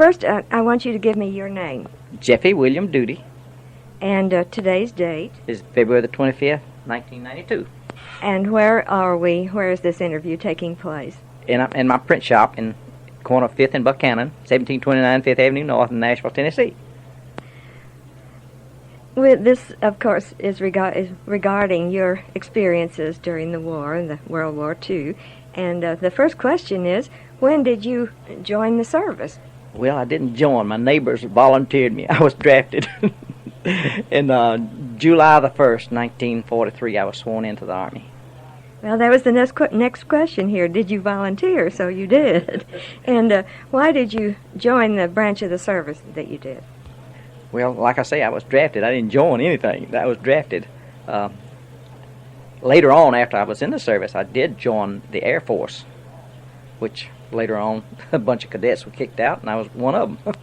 first, I want you to give me your name. Jeffie William Duty. And today's date? Is February the 25th, 1992. And where are we? Where is this interview taking place? In my print shop in corner of 5th and Buchanan, 1729 5th Avenue North in Nashville, Tennessee. Well, this, of course, is regarding your experiences during the war, the World War II. And the first question is, when did you join the service? Well, I didn't join. My neighbors volunteered me. I was drafted. In July the 1st, 1943, I was sworn into the Army. Well, that was the next question here. Did you volunteer? So you did. And why did you join the branch of the service that you did? Well, like I say, I was drafted. I didn't join anything. I was drafted. Later on, after I was in the service, I did join the Air Force, which later on a bunch of cadets were kicked out, and I was one of them.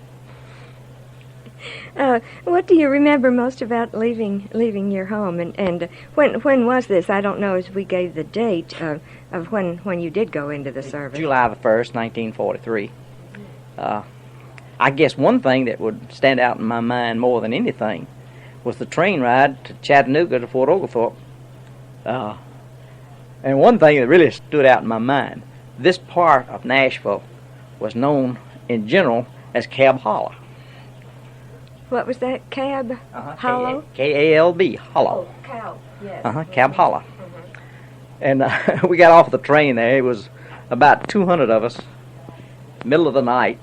What do you remember most about leaving your home? And when was this? I don't know as we gave the date of when you did go into the service. July the 1st, 1943. I guess one thing that would stand out in my mind more than anything was the train ride to Chattanooga to Fort Oglethorpe. And one thing that really stood out in my mind, this part of Nashville was known in general as Cab Hollow. What was that? Cab Hollow? K-A-L-B, Hollow. Oh, Cab, yes. Cab Hollow. Mm-hmm. And we got off the train there. It was about 200 of us, middle of the night,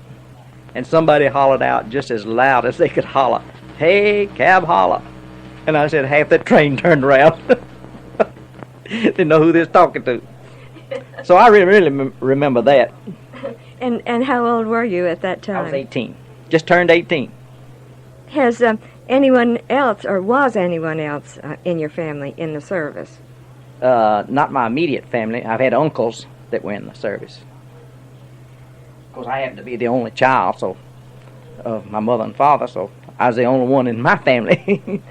and somebody hollered out just as loud as they could holler, "Hey, Cab Hollow." And I said, half that train turned around. Didn't know who they was talking to. So I really remember that. And how old were you at that time? I was 18. Just turned 18. Has anyone else, or was anyone else in your family in the service? Not my immediate family. I've had uncles that were in the service. Of course, I happen to be the only child, so of my mother and father, so I was the only one in my family.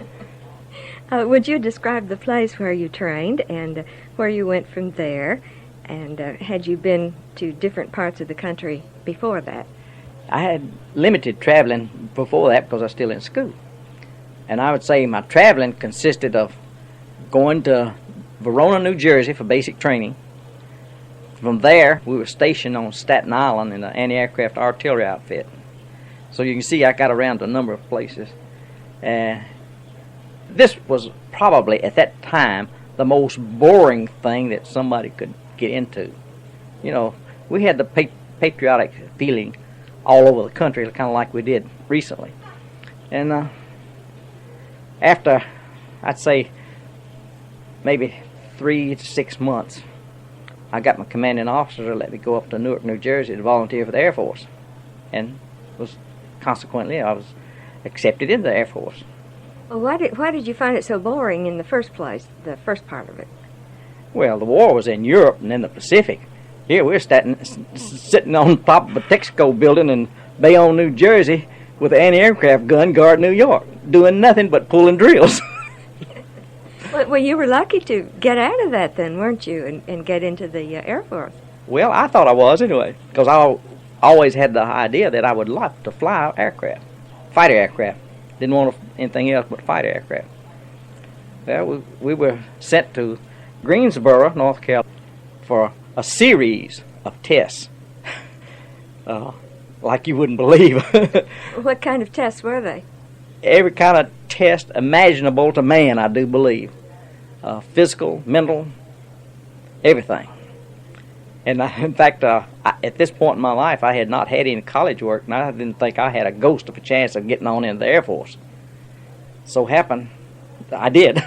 Would you describe the place where you trained and where you went from there? And had you been to different parts of the country before that? I had limited traveling before that because I was still in school. And I would say my traveling consisted of going to Verona, New Jersey for basic training. From there, we were stationed on Staten Island in an anti-aircraft artillery outfit. So you can see I got around a number of places. This was probably, at that time, the most boring thing that somebody could get into. You know, we had the patriotic feeling all over the country, kind of like we did recently. And after, I'd say, maybe 3 to 6 months, I got my commanding officer to let me go up to Newark, New Jersey to volunteer for the Air Force. And consequently, I was accepted into the Air Force. Well, why did you find it so boring in the first place, the first part of it? Well, the war was in Europe and in the Pacific. Here we're sitting on top of a Texaco building in Bayonne, New Jersey, with an anti-aircraft gun guarding New York, doing nothing but pulling drills. Well, you were lucky to get out of that then, weren't you, and get into the Air Force? Well, I thought I was anyway, because I always had the idea that I would like to fly aircraft, fighter aircraft. Didn't want anything else but fighter aircraft. Well, we were sent to Greensboro, North Carolina, for a series of tests, like you wouldn't believe. What kind of tests were they? Every kind of test imaginable to man, I do believe. Physical, mental, everything. And in fact, at this point in my life, I had not had any college work, and I didn't think I had a ghost of a chance of getting on into the Air Force. So happened, I did.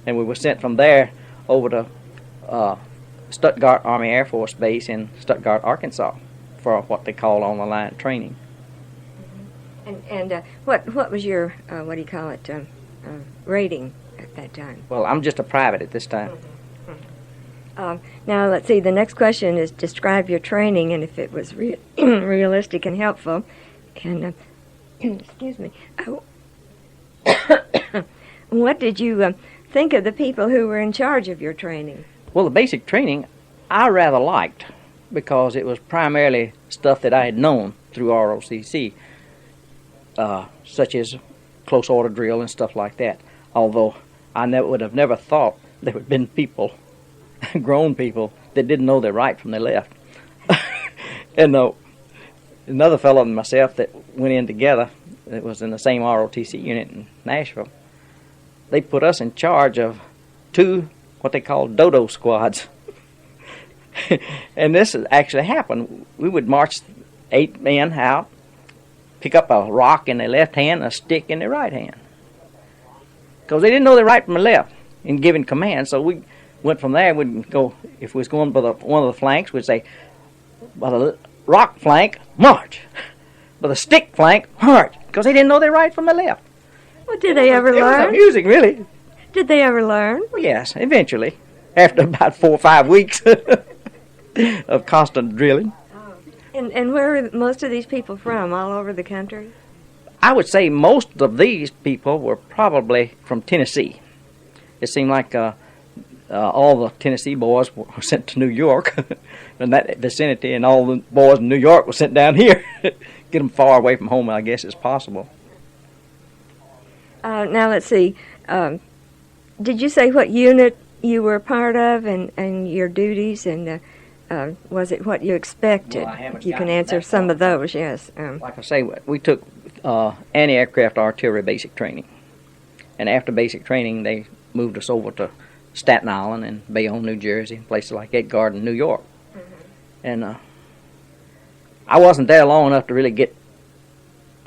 And we were sent from there over to Stuttgart Army Air Force Base in Stuttgart, Arkansas, for what they call on-the-line training. And what was your, rating at that time? Well, I'm just a private at this time. Now, let's see, the next question is describe your training and if it was realistic and helpful. And, excuse me, what did you think of the people who were in charge of your training? Well, the basic training I rather liked because it was primarily stuff that I had known through ROTC, such as close order drill and stuff like that. Although I would have never thought there would have been people, grown people, that didn't know their right from their left. And another fellow and myself that went in together, that was in the same ROTC unit in Nashville, they put us in charge of 2 what they call dodo squads. And this actually happened. We would march 8 men out, pick up a rock in their left hand and a stick in their right hand, because they didn't know their right from their left in giving commands. So we went from there. We'd go, if we was going by one of the flanks, we'd say, by the rock flank, march. By the stick flank, march, because they didn't know their right from their left. Well, did they ever learn? It was amusing, really. Did they ever learn? Well, yes, eventually, after about 4 or 5 weeks of constant drilling. And where are most of these people from? All over the country? I would say most of these people were probably from Tennessee. It seemed like all the Tennessee boys were sent to New York in that vicinity, and all the boys in New York were sent down here. Get them far away from home, I guess, as possible. Now, let's see. Did you say what unit you were part of and your duties, and was it what you expected? Well, you can answer some of those, yes. Like I say, we took anti-aircraft artillery basic training. And after basic training, they moved us over to Staten Island and Bayonne, New Jersey, places like that, Garden, New York. Mm-hmm. And I wasn't there long enough to really get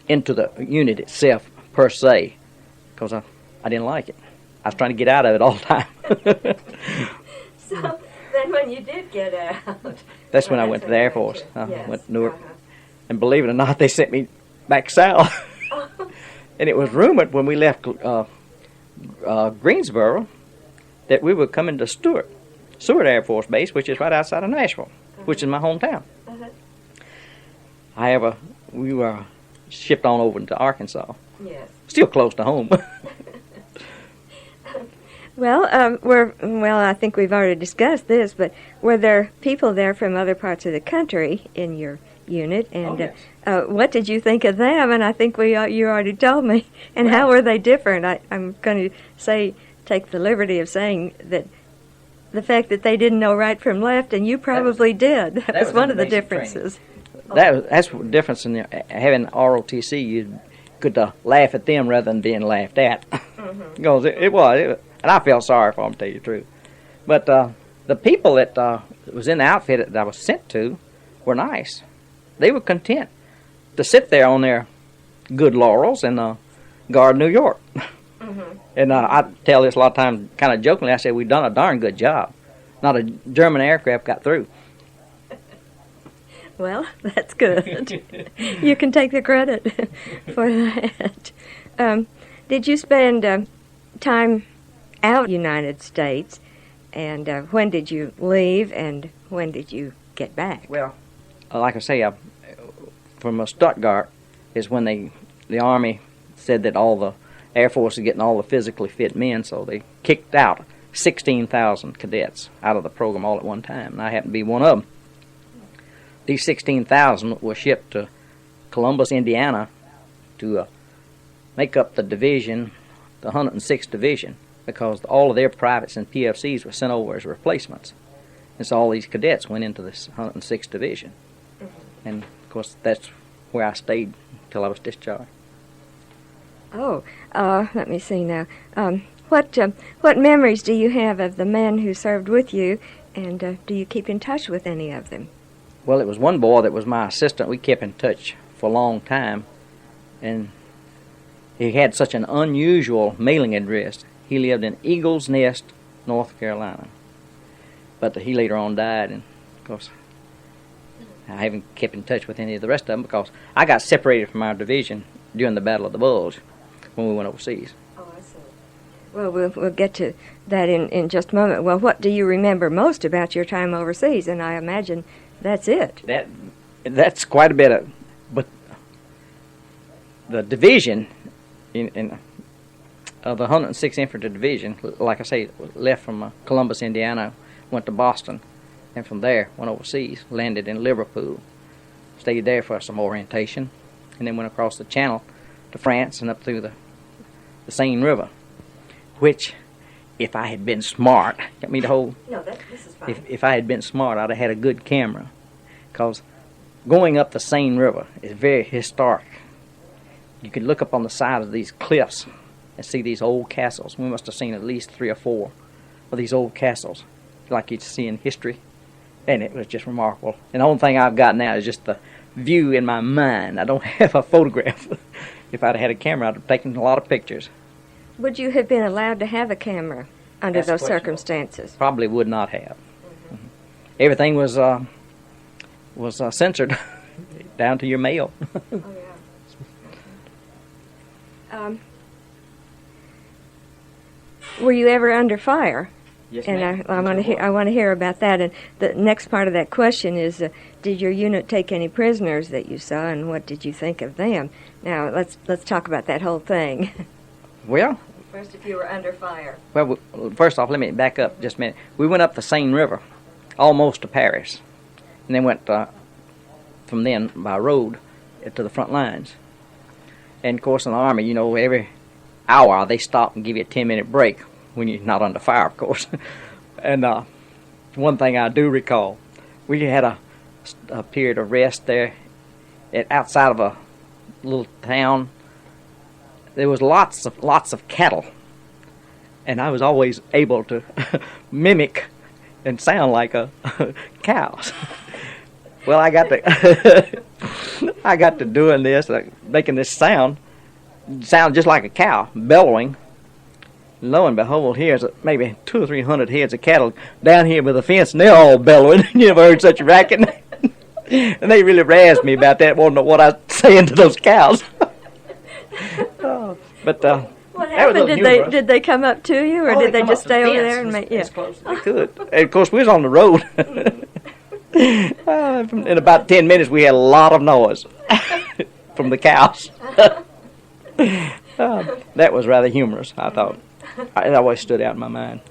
into the unit itself, per se, because I didn't like it. I was trying to get out of it all the time. So then when you did get out... That's when I went to the Air Force. Yes. Went to Newark. And believe it or not, they sent me back south. And it was rumored when we left Greensboro that we were coming to Stewart Air Force Base, which is right outside of Nashville, which is my hometown. However, we were shipped on over to Arkansas. Yes. Still close to home. Well, I think we've already discussed this, but were there people there from other parts of the country in your unit? And yes. What did you think of them? And I think you already told me. And how were they different? I'm going to take the liberty of saying that the fact that they didn't know right from left, and you probably did. That was one of the differences. That's the difference in having ROTC. You could laugh at them rather than being laughed at. Mm-hmm. Because it was, and I felt sorry for them, to tell you the truth. But the people that was in the outfit that I was sent to were nice. They were content to sit there on their good laurels and guard New York. Mm-hmm. And I tell this a lot of times, kind of jokingly. I say we've done a darn good job. Not a German aircraft got through. Well, that's good. You can take the credit for that. Did you spend time out in the United States, and when did you leave, and when did you get back? Well, like I say, from Stuttgart is when the Army said that all the Air Force is getting all the physically fit men, so they kicked out 16,000 cadets out of the program all at one time, and I happened to be one of them. These 16,000 were shipped to Columbus, Indiana, to make up the division, the 106th Division, because all of their privates and PFCs were sent over as replacements. And so all these cadets went into this 106th Division. Mm-hmm. And, of course, that's where I stayed until I was discharged. Oh, let me see now. What memories do you have of the men who served with you, and do you keep in touch with any of them? Well, it was one boy that was my assistant. We kept in touch for a long time, and he had such an unusual mailing address. He lived in Eagles Nest, North Carolina. But he later on died, and of course I haven't kept in touch with any of the rest of them because I got separated from our division during the Battle of the Bulge when we went overseas. Oh, I see. Well, we'll get to that in just a moment. Well, what do you remember most about your time overseas? And I imagine that's it. That's quite a bit but the division of the 106th Infantry Division, like I say, left from Columbus, Indiana, went to Boston, and from there went overseas, landed in Liverpool. stayed there for some orientation, and then went across the channel to France and up through the Seine River, which, if I had been smart, got me the whole. No, this is fine. If I had been smart, I'd have had a good camera, because going up the Seine River is very historic. You could look up on the side of these cliffs and see these old castles. We must have seen at least 3 or 4 of these old castles, like you'd see in history, and it was just remarkable. And the only thing I've got now is just the view in my mind. I don't have a photograph. If I'd had a camera, I'd have taken a lot of pictures. Would you have been allowed to have a camera under That's those questionable. circumstances? Probably would not have. Everything was censored down to your mail. Oh, yeah. Were you ever under fire? Yes, And ma'am. I want to hear about that. And the next part of that question is, did your unit take any prisoners that you saw, and what did you think of them? Now let's talk about that whole thing. Well, First, if you were under fire. well, first off, let me back up just a minute. We went up the Seine River, almost to Paris, and then went from then by road to the front lines. And of course, in the Army, you know, every hour they stop and give you a 10-minute break when you're not under fire, of course. And one thing I do recall, we had a period of rest there outside of a little town. There was lots of cattle, and I was always able to mimic and sound like a cows. Well, I got to doing this, making this sound just like a cow, bellowing. Lo and behold, here's maybe 200 or 300 heads of cattle down here by the fence, and they're all bellowing. You never heard such a racket. And they really razzed me about that, wanting to know what I was saying to those cows. But What happened? Did they come up to you, or did they just stay over there and make? Yeah, as close as they could. And of course, we was on the road. In about 10 minutes, we had a lot of noise from the cows. That was rather humorous, I thought. It always stood out in my mind.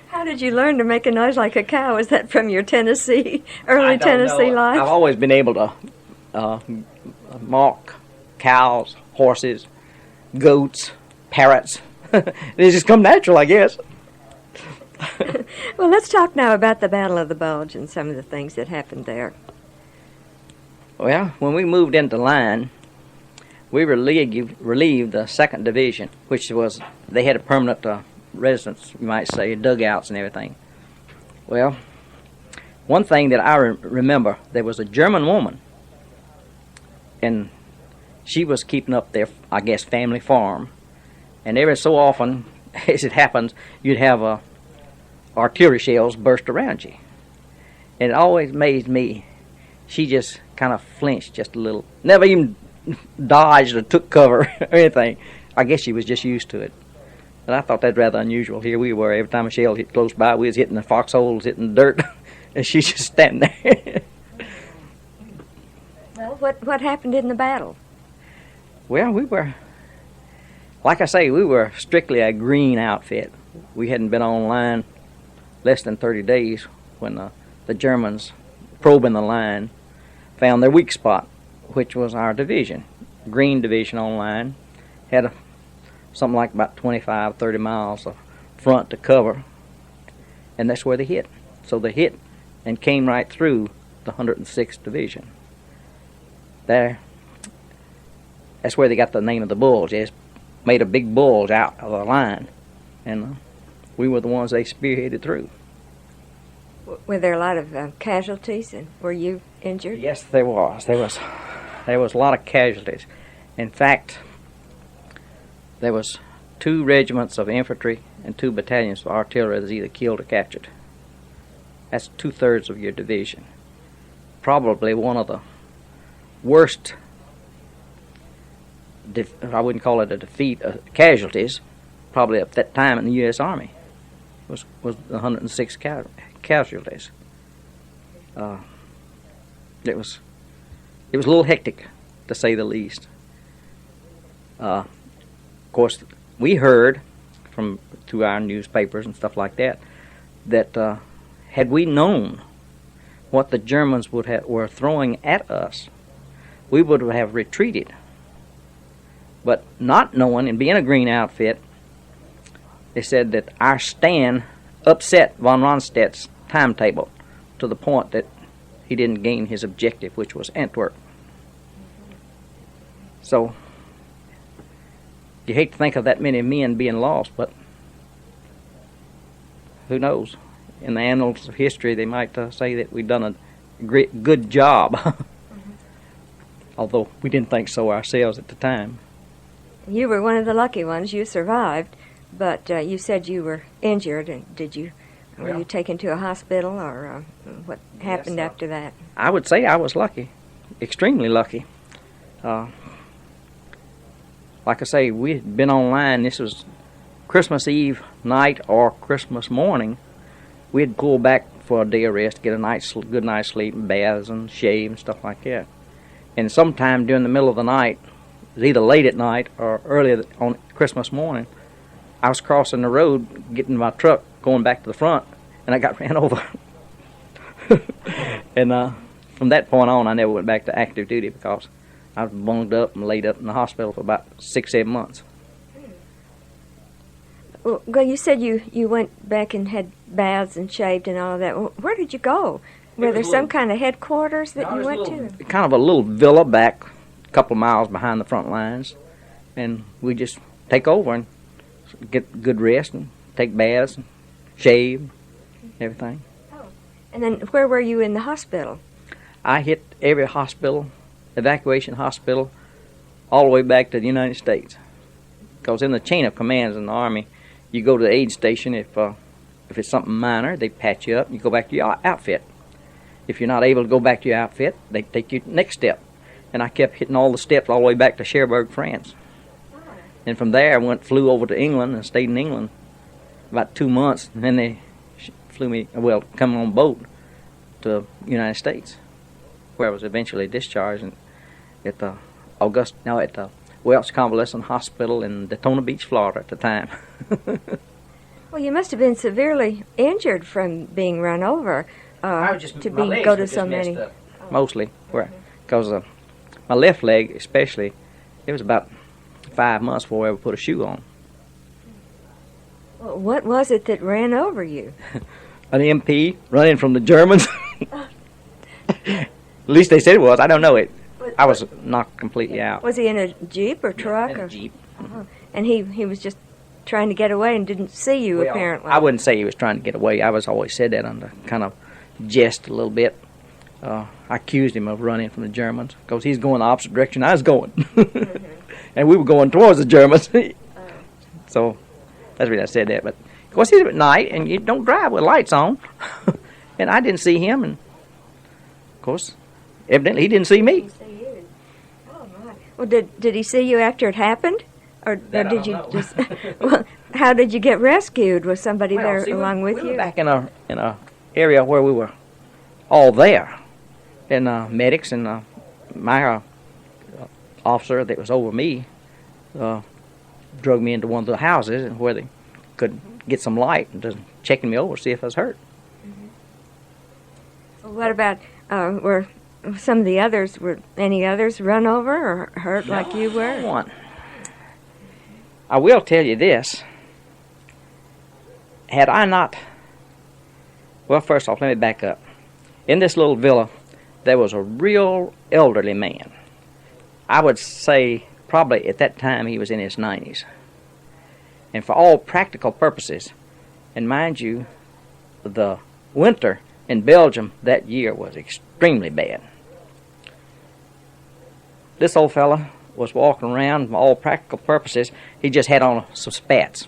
How did you learn to make a noise like a cow? Was that from your early Tennessee life? I've always been able to mark cows, horses, goats, parrots. They just come natural, I guess. Well, let's talk now about the Battle of the Bulge and some of the things that happened there. Well, when we moved into line, we relieved the 2nd Division, which was, they had a permanent residence, you might say, dugouts and everything. Well, one thing that I remember, there was a German woman, and she was keeping up their, I guess, family farm. And every so often, as it happens, you'd have artillery shells burst around you. And it always amazed me, she just kind of flinched just a little. Never even dodged or took cover or anything. I guess she was just used to it. But I thought that rather unusual. Here we were, every time a shell hit close by, we was hitting the foxholes, hitting the dirt, and she's just standing there. Well, what happened in the battle? Well, we were, like I say, we were strictly a green outfit. We hadn't been on line less than 30 days when the Germans, probing the line, found their weak spot, which was our division. Green Division on line, had something like about 25, 30 miles of front to cover, and that's where they hit. So they hit and came right through the 106th Division. That's where they got the name of the Bulge. They just made a big bulge out of the line, and we were the ones they spearheaded through. Were there a lot of casualties, and were you injured? Yes, there was. There was a lot of casualties. In fact, there was 2 regiments of infantry and 2 battalions of artillery that was either killed or captured. That's 2/3 of your division. Probably one of the worst, I wouldn't call it a defeat, casualties, probably at that time in the U.S. Army, was the 106 casualties. It was a little hectic, to say the least. Of course, we heard through our newspapers and stuff like that, had we known what the Germans were throwing at us we would have retreated. But not knowing and being a green outfit, they said that our stand upset von Rundstedt's timetable to the point that he didn't gain his objective, which was Antwerp. So you hate to think of that many men being lost, but who knows? In the annals of history, they might say that we've done a good job, although we didn't think so ourselves at the time. You were one of the lucky ones. You survived, but you said you were injured. Did you? Were you taken to a hospital, or what happened after that? I would say I was lucky, extremely lucky. Like I say, we had been online. This was Christmas Eve night or Christmas morning. We had pulled back for a day of rest, get a good night's sleep, and baths and shave and stuff like that. And sometime during the middle of the night, it was either late at night or early on Christmas morning, I was crossing the road, getting my truck, going back to the front, and I got ran over. And from that point on, I never went back to active duty because I was bunged up and laid up in the hospital for about 6-7 months. Well, you said you went back and had baths and shaved and all of that. Well, where did you go? Were there some kind of headquarters that you went to? Kind of a little villa back a couple of miles behind the front lines. And we just take over and get good rest and take baths and shave, everything. Oh. And then where were you in the hospital? I hit every hospital, evacuation hospital, all the way back to the United States. Because in the chain of commands in the Army, you go to the aid station if it's something minor, they patch you up and you go back to your outfit. If you're not able to go back to your outfit, they take you to the next step. And I kept hitting all the steps all the way back to Cherbourg, France. And from there, I flew over to England and stayed in England about 2 months. And then they flew me, come on boat to the United States, where I was eventually discharged at the Welch Convalescent Hospital in Daytona Beach, Florida at the time. Well, you must have been severely injured from being run over go to so many. Mostly, because my left leg especially, it was about 5 months before I ever put a shoe on. Well, what was it that ran over you? An MP running from the Germans. At least they said it was. I don't know it. I was knocked completely out. Was he in a Jeep or truck? In a Jeep. Uh-huh. And he was just trying to get away and didn't see you, apparently. I wouldn't say he was trying to get away. I was always said that under kind of jest a little bit. I accused him of running from the Germans because he's going the opposite direction I was going. Mm-hmm. And we were going towards the Germans. So that's the reason I said that. But of course, he's at night and you don't drive with lights on. And I didn't see him. And of course, evidently he didn't see me. Oh, my. Well, did he see you after it happened? Or did you just... Well, how did you get rescued? Was somebody there along with you? We were back in a area where we were all there. And medics and my officer that was over me drug me into one of the houses where they could get some light and just checking me over, see if I was hurt. Mm-hmm. What about, were some of the others, were any others run over or hurt like you were? One. I will tell you this. Had I not... Well, first off, let me back up. In this little villa, there was a real elderly man. I would say probably at that time he was in his 90s. And for all practical purposes, and mind you, the winter in Belgium that year was extremely bad. This old fella was walking around for all practical purposes. He just had on some spats.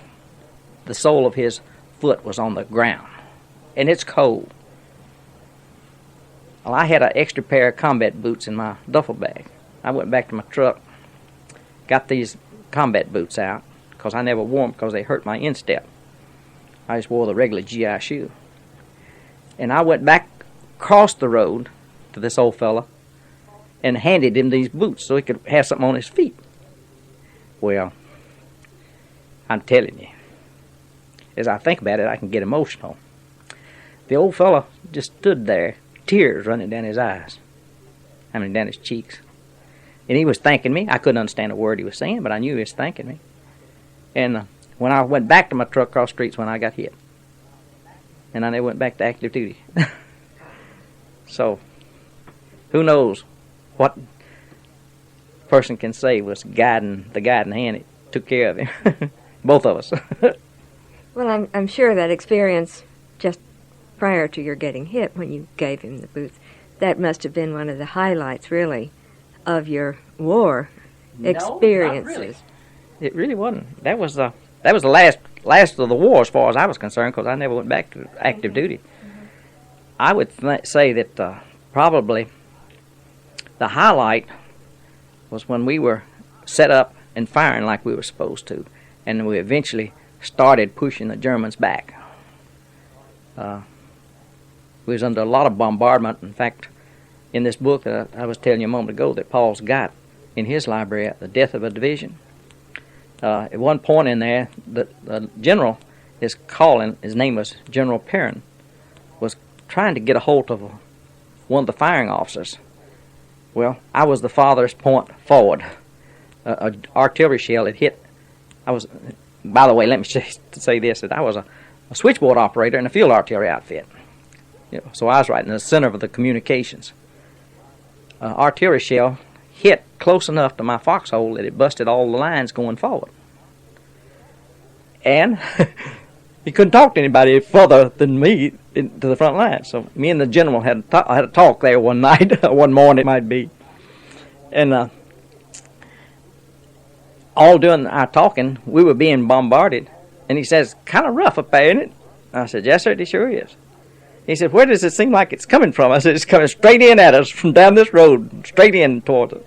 The sole of his foot was on the ground. And it's cold. Well, I had an extra pair of combat boots in my duffel bag. I went back to my truck, got these combat boots out, because I never wore them because they hurt my instep. I just wore the regular GI shoe. And I went back across the road to this old fella and handed him these boots so he could have something on his feet. Well, I'm telling you, as I think about it, I can get emotional. The old fella just stood there, tears running down his eyes, down his cheeks. And he was thanking me. I couldn't understand a word he was saying, but I knew he was thanking me. And when I went back to my truck across the streets when I got hit. And I never went back to active duty. So, who knows what person can say was the guiding hand that took care of him. Both of us. Well, I'm sure that experience just prior to your getting hit when you gave him the boots, that must have been one of the highlights, really, of your war experiences. No, not really. It really wasn't. That was the last of the war as far as I was concerned, because I never went back to active duty. I would say that probably the highlight was when we were set up and firing like we were supposed to, and we eventually started pushing the Germans back. We was under a lot of bombardment. In fact, in this book that I was telling you a moment ago that Paul's got in his library, The Death of a Division, at one point in there, the general is calling, his name was General Perrin, was trying to get a hold of one of the firing officers. Well, I was the farthest point forward. An artillery shell had hit. By the way, let me say this, that I was a switchboard operator in a field artillery outfit. So I was right in the center of the communications. Artillery shell hit close enough to my foxhole that it busted all the lines going forward. And he couldn't talk to anybody further than me to the front line. So me and the general had a talk there one night, one morning it might be. And all during our talking, we were being bombarded. And he says, kind of rough up there, isn't it? I said, yes, sir, it sure is. He said, where does it seem like it's coming from? I said, it's coming straight in at us from down this road, straight in towards us.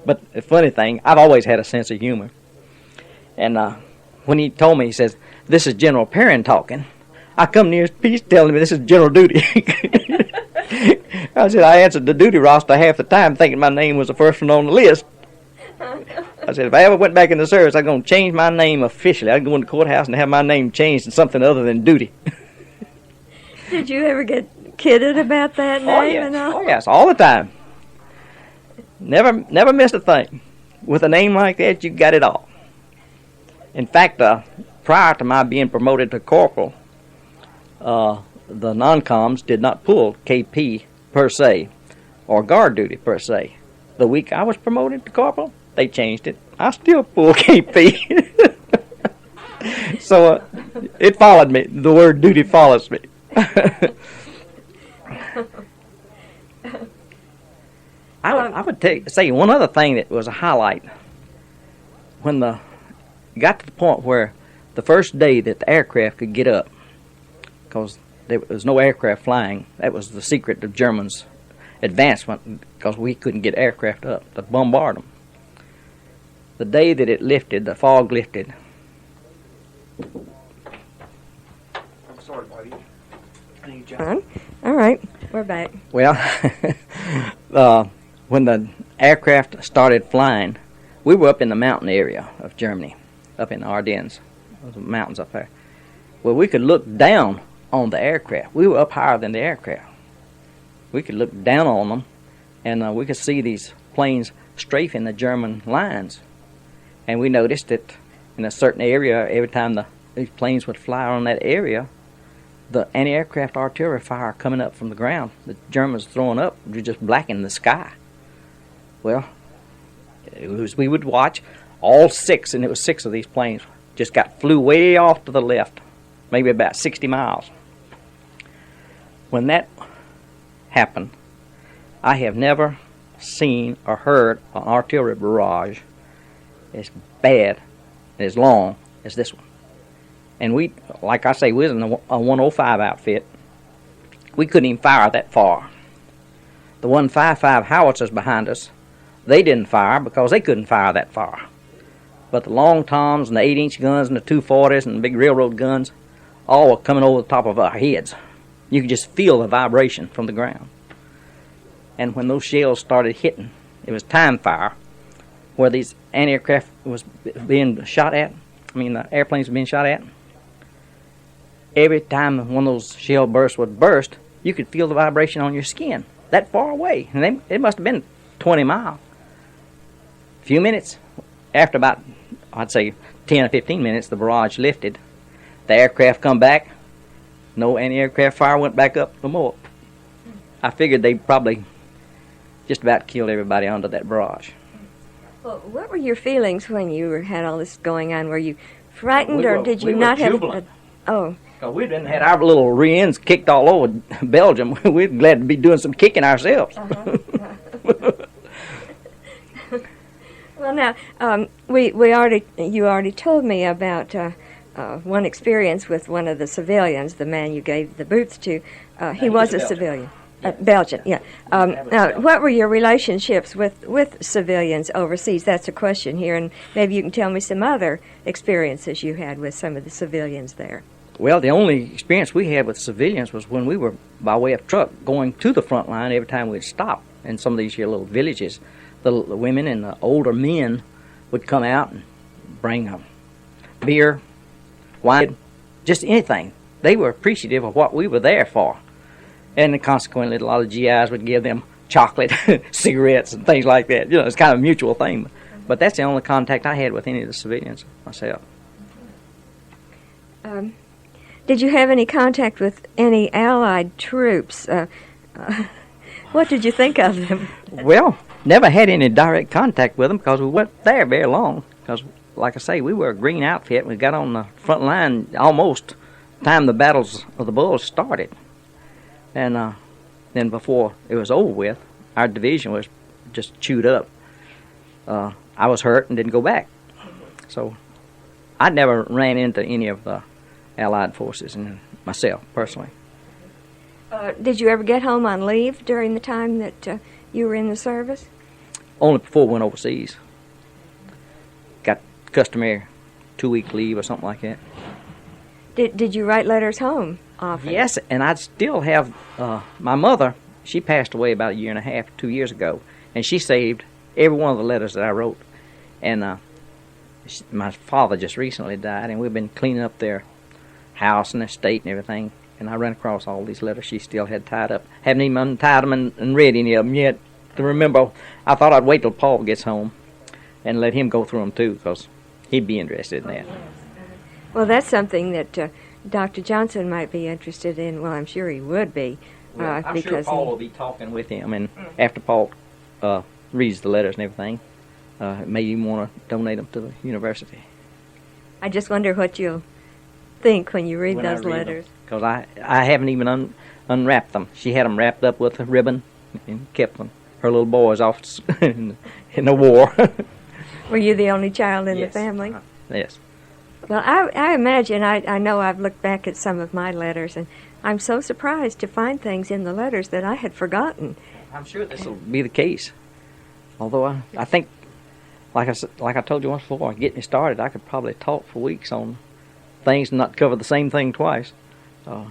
But the funny thing, I've always had a sense of humor. And when he told me, he says, this is General Perrin talking, I come near his piece telling me this is general duty. I said, I answered the duty roster half the time thinking my name was the first one on the list. I said, if I ever went back in the service, I'm going to change my name officially. I'd go in the courthouse and have my name changed to something other than duty. Did you ever get kidded about that name and all? Oh, yes, all the time. Never missed a thing. With a name like that, you got it all. In fact, prior to my being promoted to corporal, the non-coms did not pull KP per se, or guard duty per se. The week I was promoted to corporal, they changed it. I still pull KP. So it followed me. The word duty follows me. I would say one other thing that was a highlight. When got to the point where the first day that the aircraft could get up, because there was no aircraft flying. That was the secret of Germans' advancement, because we couldn't get aircraft up to bombard them. The day that it lifted, the fog lifted. I'm sorry, buddy. All right, we're back. Well, when the aircraft started flying, we were up in the mountain area of Germany, up in the Ardennes, those mountains up there. Well, we could look down on the aircraft. We were up higher than the aircraft. We could look down on them, and we could see these planes strafing the German lines. And we noticed that in a certain area, every time these planes would fly on that area, the anti-aircraft artillery fire coming up from the ground, the Germans throwing up, would just blacken the sky. Well, we would watch all six, and it was 6 of these planes, just flew way off to the left, maybe about 60 miles. When that happened, I have never seen or heard an artillery barrage as bad and as long as this one. And we, like I say, we was in a 105 outfit. We couldn't even fire that far. The 155 howitzers behind us, they didn't fire because they couldn't fire that far. But the long toms and the 8-inch guns and the 240s and the big railroad guns, all were coming over the top of our heads. You could just feel the vibration from the ground. And when those shells started hitting, it was time fire, where these anti-aircraft was being shot at. The airplanes were being shot at. Every time one of those shell bursts would burst, you could feel the vibration on your skin that far away. And it must have been 20 miles. few minutes, after about, I'd say 10 or 15 minutes, the barrage lifted. The aircraft come back. No anti-aircraft fire went back up no more. I figured they probably just about killed everybody under that barrage. Well, what were your feelings when you had all this going on? Were you frightened, or did you we not were have? jubilant. Oh, Cause we'd been had our little rear ends kicked all over Belgium. We're glad to be doing some kicking ourselves. well, now you already told me about one experience with one of the civilians, the man you gave the boots to. He was a civilian. Belgian, yeah. Now, what were your relationships with civilians overseas? That's a question here, and maybe you can tell me some other experiences you had with some of the civilians there. Well, the only experience we had with civilians was when we were by way of truck going to the front line every time we'd stop in some of these here little villages. The women and the older men would come out and bring beer, wine, just anything. They were appreciative of what we were there for. And consequently, a lot of GIs would give them chocolate, cigarettes, and things like that. You know, it's kind of a mutual thing. But that's the only contact I had with any of the civilians myself. Did you have any contact with any Allied troops? What did you think of them? Well, never had any direct contact with them because we weren't there very long. Because, like I say, we were a green outfit. We got on the front line almost the time the battles of the Bulge started. And then before it was over with, our division was just chewed up. I was hurt and didn't go back. So I never ran into any of the Allied forces and myself, personally. Did you ever get home on leave during the time that you were in the service? Only before we went overseas. Got customary 2-week leave or something like that. Did you write letters home often? Yes, and I still have my mother. She passed away about 1.5 years, 2 years ago, and she saved every one of the letters that I wrote. And my father just recently died, and we've been cleaning up their house and estate and everything. And I ran across all these letters she still had tied up. Haven't even untied them and read any of them yet to remember. I thought I'd wait till Paul gets home and let him go through them too, because he'd be interested in that. Well, that's something that Dr. Johnson might be interested in. Well, I'm sure he would be. Well, I'm because sure Paul will be talking with him, and after Paul reads the letters and everything, may even want to donate them to the university. I just wonder what you'll think when you read those letters. Because I haven't even unwrapped them. She had them wrapped up with a ribbon and kept them. Her little boys off in the war. Were you the only child in Yes. the family? Yes. Well, I imagine, I know I've looked back at some of my letters, and I'm so surprised to find things in the letters that I had forgotten. I'm sure this will be the case. Although I think, like I told you once before, getting me started, I could probably talk for weeks on things and not cover the same thing twice. A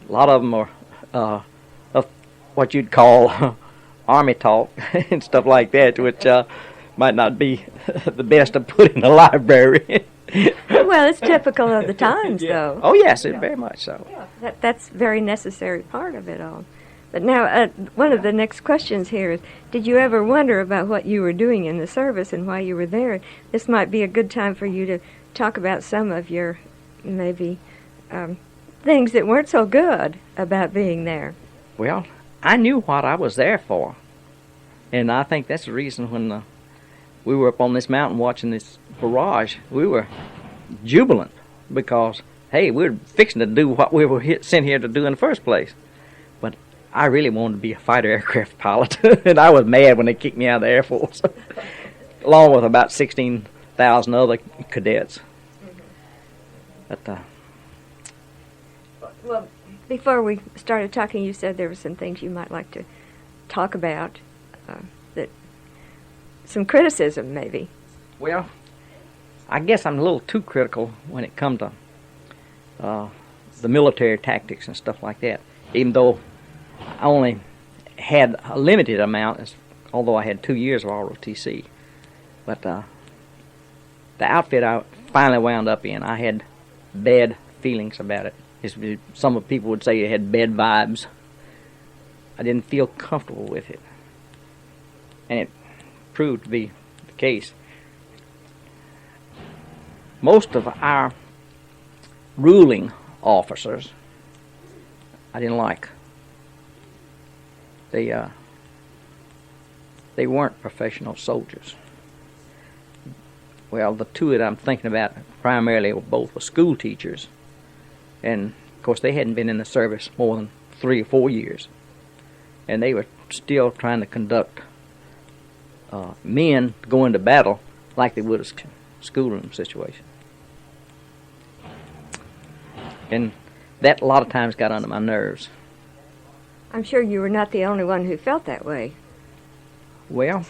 lot of them are of what you'd call army talk and stuff like that, which might not be the best to put in a library. Well, it's typical of the times, though. Oh, yes, very much so. That's a very necessary part of it all. But now, one of the next questions here is, did you ever wonder about what you were doing in the service and why you were there? This might be a good time for you to talk about some of your, maybe, things that weren't so good about being there. Well, I knew what I was there for. And I think that's the reason when we were up on this mountain watching this barrage, we were jubilant because, hey, we were fixing to do what we were sent here to do in the first place. But I really wanted to be a fighter aircraft pilot, and I was mad when they kicked me out of the Air Force, along with about 16,000 other cadets. But, well, before we started talking, you said there were some things you might like to talk about, that some criticism, maybe. well, I guess I'm a little too critical when it comes to the military tactics and stuff like that, even though I only had a limited amount, although I had 2 years of ROTC. But the outfit I finally wound up in, I had bad feelings about it. Some people would say it had bad vibes. I didn't feel comfortable with it. And it proved to be case. Most of our ruling officers I didn't like. They weren't professional soldiers. Well, the two that I'm thinking about primarily both were school teachers, and of course they hadn't been in the service more than 3 or 4 years, and they were still trying to conduct men going to battle like they would a schoolroom situation. And that a lot of times got under my nerves. I'm sure you were not the only one who felt that way. Well,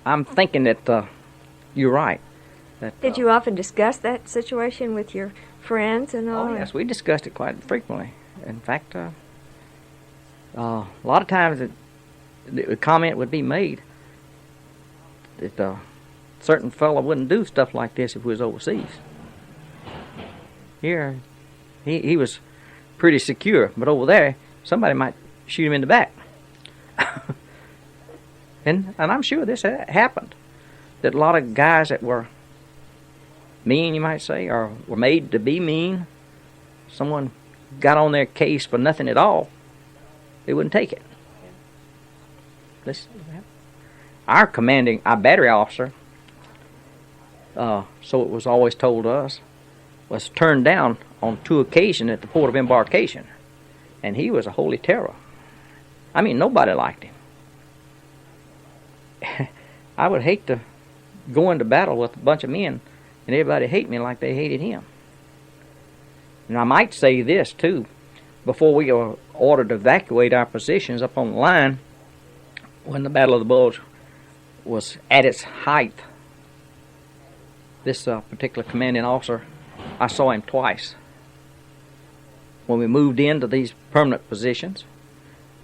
I'm thinking that you're right. That, Did you often discuss that situation with your friends and all? Oh, yes, we discussed it quite frequently. In fact, a lot of times the comment would be made that a certain fellow wouldn't do stuff like this if he was overseas. Here, he was pretty secure, but over there, somebody might shoot him in the back. And I'm sure this happened, that a lot of guys that were mean, you might say, or were made to be mean, someone got on their case for nothing at all, they wouldn't take it. Our battery officer, so it was always told us, was turned down on 2 occasions at the port of embarkation, and he was a holy terror. I mean, nobody liked him. I would hate to go into battle with a bunch of men and everybody hate me like they hated him. And I might say this too, before we were ordered to evacuate our positions up on the line, when the Battle of the Bulge was at its height, this particular commanding officer, I saw him twice. When we moved into these permanent positions,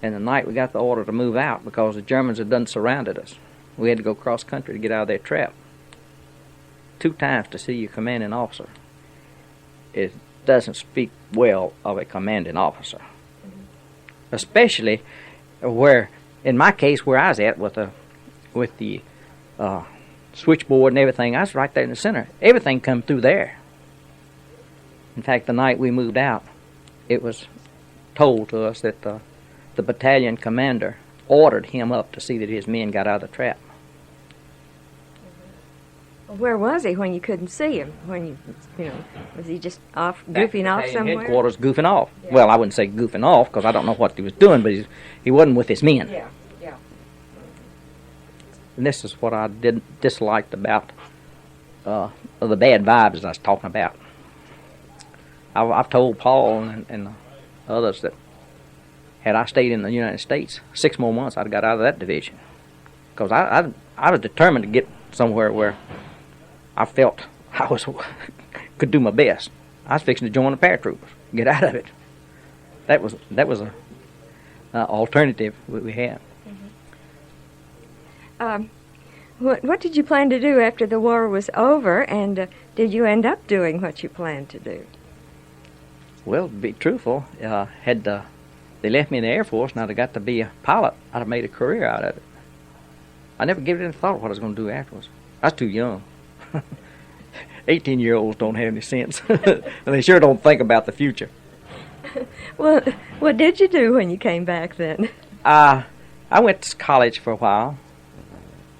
and the night we got the order to move out because the Germans had done surrounded us. We had to go cross country to get out of their trap. 2 times to see your commanding officer. It doesn't speak well of a commanding officer. Especially where, in my case, where I was at with the switchboard and everything, I was right there in the center. Everything come through there. In fact, the night we moved out, it was told to us that the battalion commander ordered him up to see that his men got out of the trap. Where was he when you couldn't see him? When was he just off goofing off somewhere? Headquarters goofing off. Yeah. Well, I wouldn't say goofing off because I don't know what he was doing, but he wasn't with his men. Yeah. And this is what I disliked about the bad vibes I was talking about. I've told Paul and others that had I stayed in the United States 6 more months, I'd have got out of that division. Because I was determined to get somewhere where I felt could do my best. I was fixing to join the paratroopers, get out of it. That was a alternative we had. What did you plan to do after the war was over, and did you end up doing what you planned to do? Well, to be truthful, had they left me in the Air Force and I'd have got to be a pilot, I'd have made a career out of it. I never gave it any thought of what I was going to do afterwards. I was too young. 18-year-olds don't have any sense, and they sure don't think about the future. Well, what did you do when you came back then? I went to college for a while,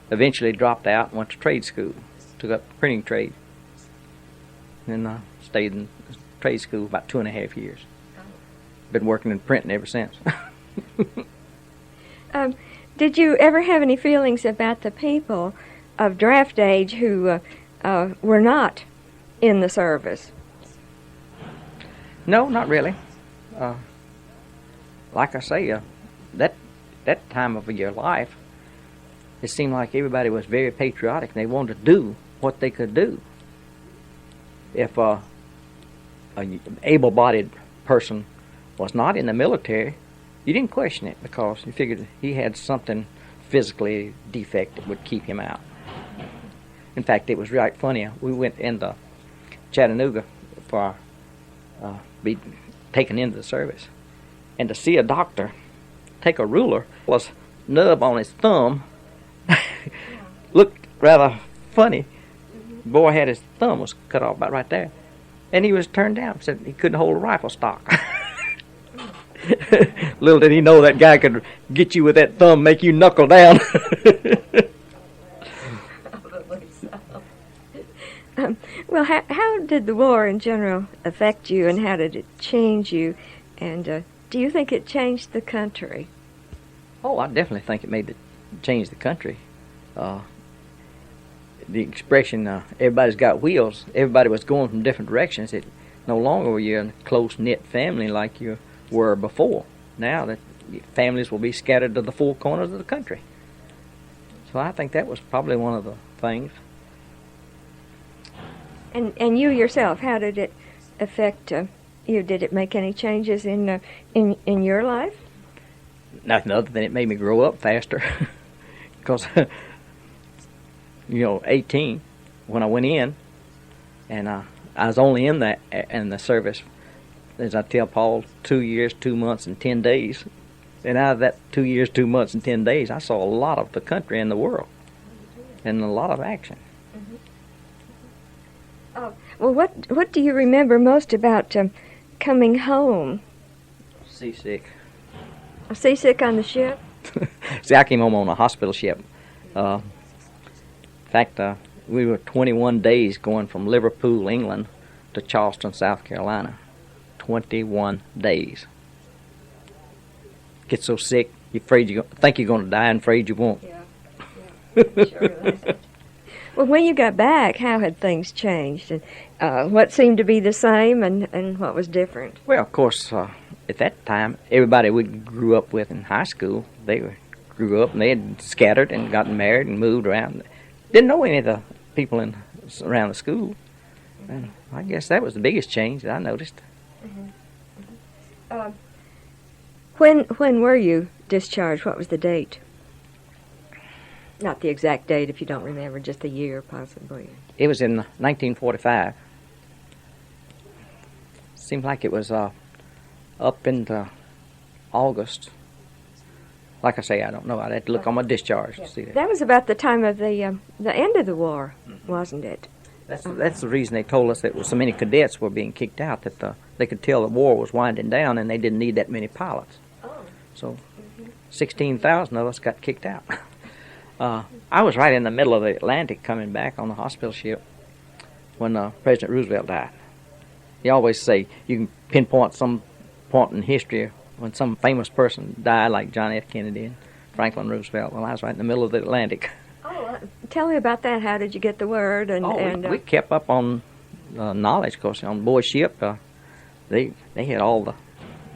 eventually dropped out and went to trade school, took up printing trade, and then stayed in trade school about 2.5 years. Been working in printing ever since. Did you ever have any feelings about the people of draft age who were not in the service? No, not really. Like I say, that time of your life, it seemed like everybody was very patriotic and they wanted to do what they could do. If an able-bodied person was not in the military, you didn't question it because you figured he had something physically defect that would keep him out. In fact, it was right funny. We went into Chattanooga for be taken into the service, and to see a doctor take a ruler was nub on his thumb looked rather funny. The boy had his thumb was cut off about right there, and he was turned down. Said he couldn't hold a rifle stock. Little did he know that guy could get you with that thumb, make you knuckle down. Well, how did the war in general affect you, and how did it change you? And do you think it changed the country? Oh, I definitely think it changed the country. The expression, everybody's got wheels, everybody was going from different directions. It no longer were you a close-knit family like you were before. Now that families will be scattered to the four corners of the country. So I think that was probably one of the things. And you yourself, how did it affect you? Did it make any changes in your life? Nothing other than it made me grow up faster. Because, 18 when I went in, and I was only in the service, as I tell Paul, 2 years, 2 months, and 10 days. And out of that 2 years, 2 months, and 10 days, I saw a lot of the country and the world, and a lot of action. Well, what do you remember most about coming home? Seasick. Seasick on the ship? See, I came home on a hospital ship. In fact, we were 21 days going from Liverpool, England, to Charleston, South Carolina. 21 days. Get so sick, you're afraid think you're going to die and afraid you won't. Yeah. Sure. Well, when you got back, how had things changed? And what seemed to be the same and what was different? Well, of course, at that time, everybody we grew up with in high school, grew up and they had scattered and gotten married and moved around. Didn't know any of the people around the school. And I guess that was the biggest change that I noticed. When were you discharged? What was the date? Not the exact date, if you don't remember, just the year, possibly. It was in 1945. Seemed like it was up into August. Like I say, I don't know. I'd have to look on my discharge to see that. That was about the time of the end of the war, wasn't it? That's the reason they told us that so many cadets were being kicked out, that they could tell the war was winding down and they didn't need that many pilots. So 16,000 of us got kicked out. I was right in the middle of the Atlantic coming back on the hospital ship when President Roosevelt died. He always say you can pinpoint some point in history when some famous person died, like John F. Kennedy and Franklin Roosevelt. Well, I was right in the middle of the Atlantic. Tell me about that. How did you get the word? We kept up on knowledge, of course. On board ship, they had all the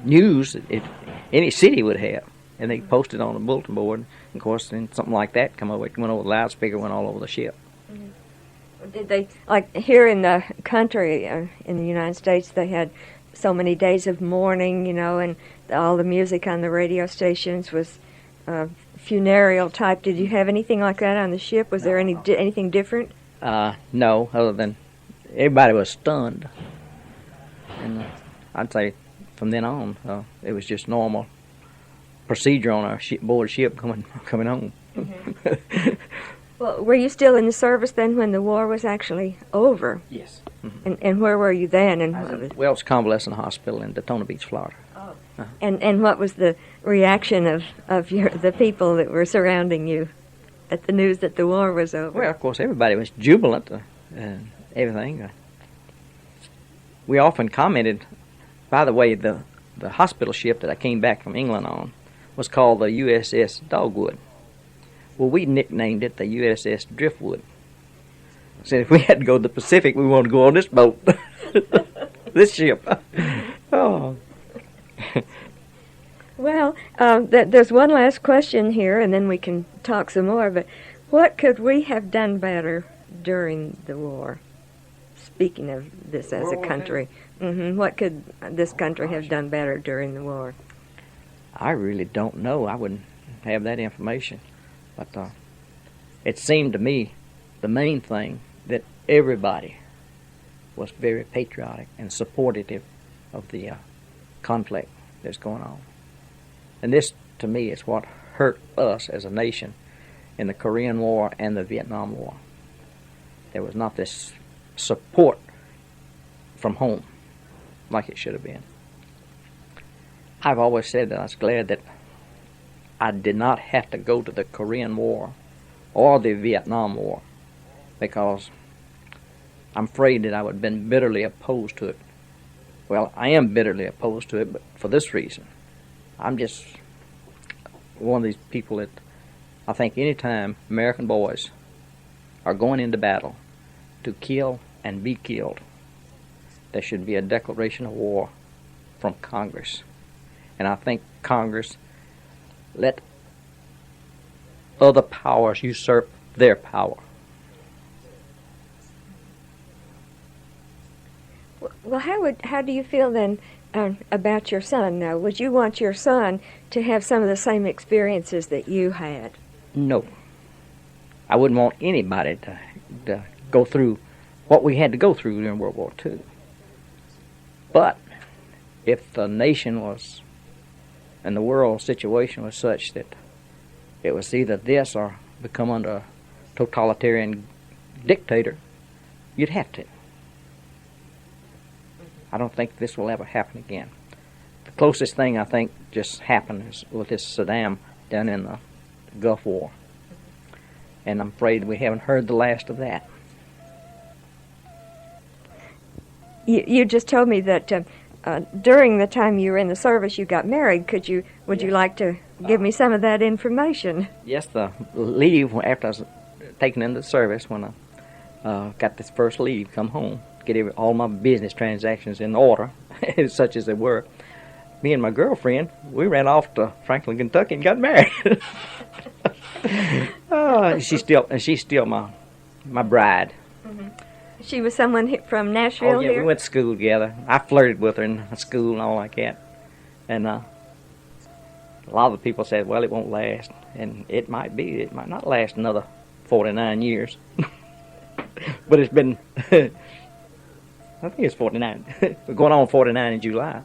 news that any city would have, and they posted on a bulletin board. Of course, then something like that went over the loudspeaker, went all over the ship. Did they, like here in the country, in the United States, they had so many days of mourning, and all the music on the radio stations was funereal type. Did you have anything like that on the ship? Was there anything different? No, other than everybody was stunned. And I'd say from then on, it was just normal procedure on our board ship coming home. Mm-hmm. Well, were you still in the service then when the war was actually over? Yes. Mm-hmm. And where were you then? I was at Welch Convalescent Hospital in Daytona Beach, Florida. Oh. And what was the reaction of the people that were surrounding you at the news that the war was over? Well, of course, everybody was jubilant and everything. We often commented, by the way, the hospital ship that I came back from England on was called the USS Dogwood. Well, we nicknamed it the USS Driftwood. Said if we had to go to the Pacific, we wanted to go on this boat, this ship. Oh. Well, there's one last question here, and then we can talk some more. But what could we have done better during the war? Speaking of this as a country, what could this country have done better during the war? I really don't know. I wouldn't have that information. But it seemed to me the main thing that everybody was very patriotic and supportive of the conflict that's going on. And this, to me, is what hurt us as a nation in the Korean War and the Vietnam War. There was not this support from home like it should have been. I've always said that I was glad that I did not have to go to the Korean War or the Vietnam War, because I'm afraid that I would have been bitterly opposed to it. Well, I am bitterly opposed to it, but for this reason. I'm just one of these people that I think any time American boys are going into battle to kill and be killed, there should be a declaration of war from Congress. And I think Congress let other powers usurp their power. Well, how do you feel then about your son now? Would you want your son to have some of the same experiences that you had? No. I wouldn't want anybody to go through what we had to go through during World War II. But if the nation was, and the world situation was such that it was either this or become under a totalitarian dictator, you'd have to. I don't think this will ever happen again. The closest thing I think just happened is with this Saddam down in the Gulf War. And I'm afraid we haven't heard the last of that. You just told me that during the time you were in the service you got married. Would you like to give me some of that information? Yes, the leave after I was taken into the service, when I got this first leave, come home, get all my business transactions in order, such as they were. Me and my girlfriend, we ran off to Franklin, Kentucky, and got married. She's still my bride. Mm-hmm. She was someone from Nashville. Oh yeah, here? We went to school together. I flirted with her in school and all like that. And a lot of the people said, "Well, it won't last," and it might be. It might not last another 49 years. But it's been. I think it's 49. We're going on 49 in July.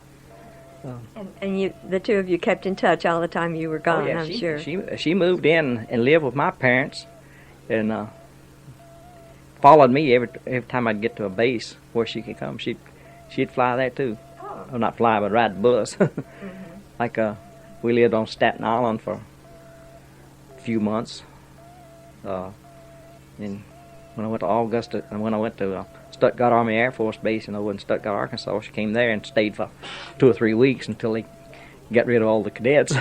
And the two of you kept in touch all the time you were gone, I'm sure. She moved in and lived with my parents, and followed me every time I'd get to a base where she could come. She'd fly there too. Oh. Well, not fly, but ride the bus. Mm-hmm. Like we lived on Staten Island for a few months. And when I went to Augusta, and when I went to Stuttgart Army Air Force Base over in Stuttgart, Arkansas, she came there and stayed for 2 or 3 weeks until they got rid of all the cadets.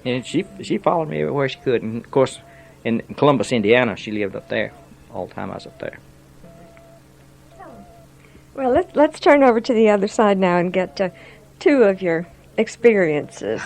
And she followed me everywhere she could. And of course, in Columbus, Indiana, she lived up there all the time I was up there. Well, let's turn over to the other side now and get two of your experiences.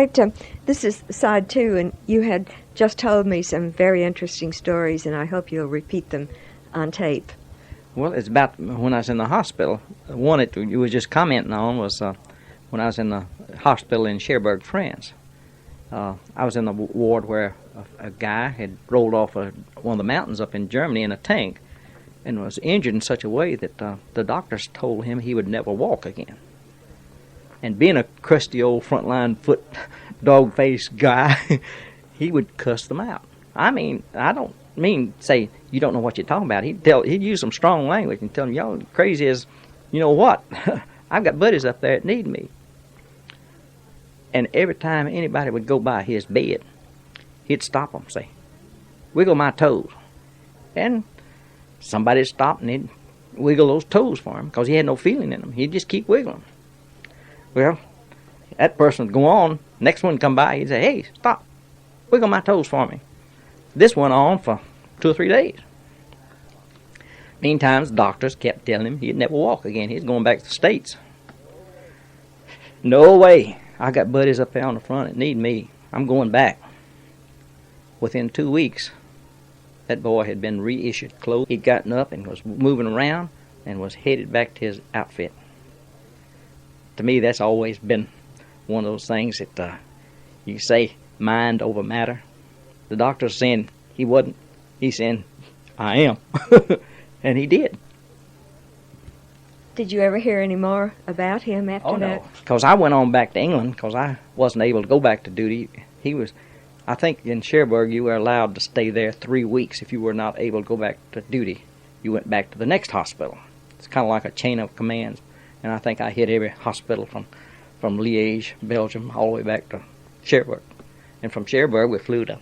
right, this is side 2, and you had just told me some very interesting stories, and I hope you'll repeat them on tape. Well, it's about when I was in the hospital. One that you was just commenting on was when I was in the hospital in Cherbourg, France. I was in the ward where a guy had rolled off one of the mountains up in Germany in a tank and was injured in such a way that the doctors told him he would never walk again. And being a crusty old frontline foot dog-faced guy, he would cuss them out. I mean, I don't mean say you don't know what you're talking about. He'd use some strong language and tell them, y'all crazy as, you know what? I've got buddies up there that need me. And every time anybody would go by his bed, he'd stop them, say, wiggle my toes. And somebody'd stop and he'd wiggle those toes for him because he had no feeling in them. He'd just keep wiggling. Well, that person would go on. Next one would come by, he'd say, hey, stop, wiggle my toes for me. This went on for 2 or 3 days. Meantime, the doctors kept telling him he'd never walk again. He's going back to the States. No way. I got buddies up there on the front that need me. I'm going back. Within 2 weeks, that boy had been reissued clothes. He'd gotten up and was moving around and was headed back to his outfit. To me, that's always been one of those things that you say mind over matter. The doctor's saying he wasn't. He's saying, I am. And he did. Did you ever hear any more about him after that? Oh, no. Because I went on back to England because I wasn't able to go back to duty. I think in Cherbourg you were allowed to stay there 3 weeks. If you were not able to go back to duty, you went back to the next hospital. It's kind of like a chain of commands. And I think I hit every hospital from Liège, Belgium, all the way back to Cherbourg. And from Cherbourg we flew to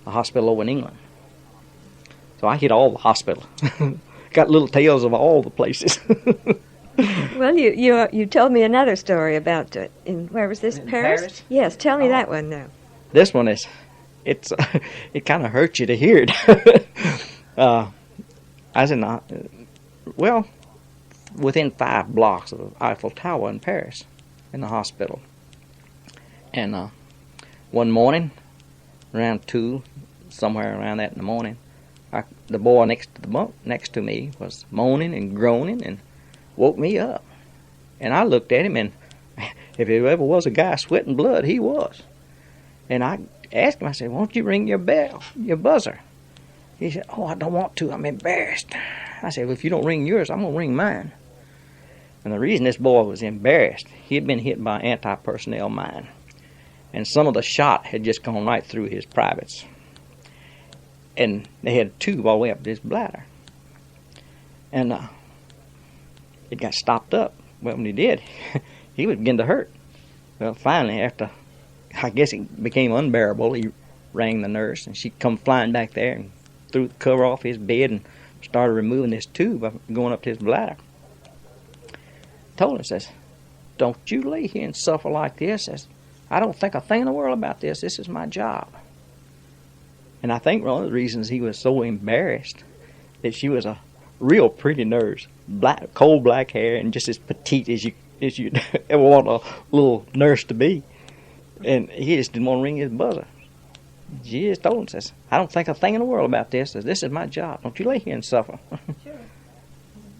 a hospital over in England. So I hit all the hospitals. Got little tales of all the places. Well, you told me another story about where was this? In Paris? Paris? Yes, tell me that one now. This one is, it kind of hurts you to hear it. I was in within 5 blocks of the Eiffel Tower in Paris, in the hospital. And one morning, around 2, somewhere around that in the morning, the boy next to me was moaning and groaning and woke me up. And I looked at him, and if there ever was a guy sweating blood, he was. And I asked him, I said, won't you ring your bell, your buzzer? He said, oh, I don't want to, I'm embarrassed. I said, well, if you don't ring yours, I'm going to ring mine. And the reason this boy was embarrassed, he had been hit by an anti-personnel mine. And some of the shot had just gone right through his privates. And they had a tube all the way up to his bladder. And it got stopped up. Well, when he did, he would begin to hurt. Well, finally, after, I guess it became unbearable, he rang the nurse, and she come flying back there and threw the cover off his bed and started removing this tube going up to his bladder. Told her, says, don't you lay here and suffer like this. Says, I don't think a thing in the world about this. This is my job. And I think one of the reasons he was so embarrassed that she was a real pretty nurse, coal black hair, and just as petite as you ever want a little nurse to be. And he just didn't want to ring his buzzer. She just told him, says, I don't think a thing in the world about this. Says, this is my job. Don't you lay here and suffer. Sure.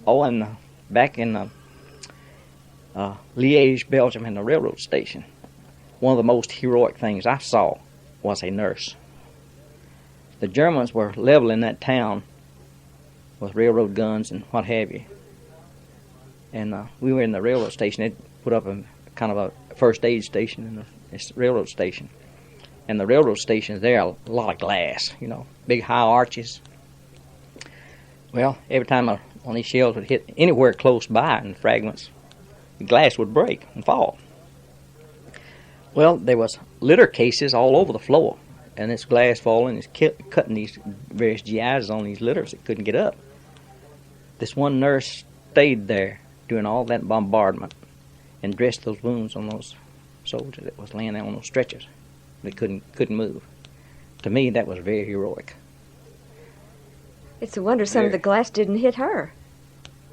Oh, and back in Liège, Belgium, in the railroad station, one of the most heroic things I saw was a nurse. The Germans were leveling that town with railroad guns and what have you. And we were in the railroad station. They put up a kind of a first aid station in this railroad station. And the railroad stations there are a lot of glass, big high arches. Well, every time one of these shells would hit anywhere close by in fragments, the glass would break and fall. Well, there was litter cases all over the floor. And this glass falling is cutting these various GIs on these litters that couldn't get up. This one nurse stayed there during all that bombardment and dressed those wounds on those soldiers that was laying there on those stretchers. They couldn't move. To me, that was very heroic. It's a wonder some of the glass didn't hit her.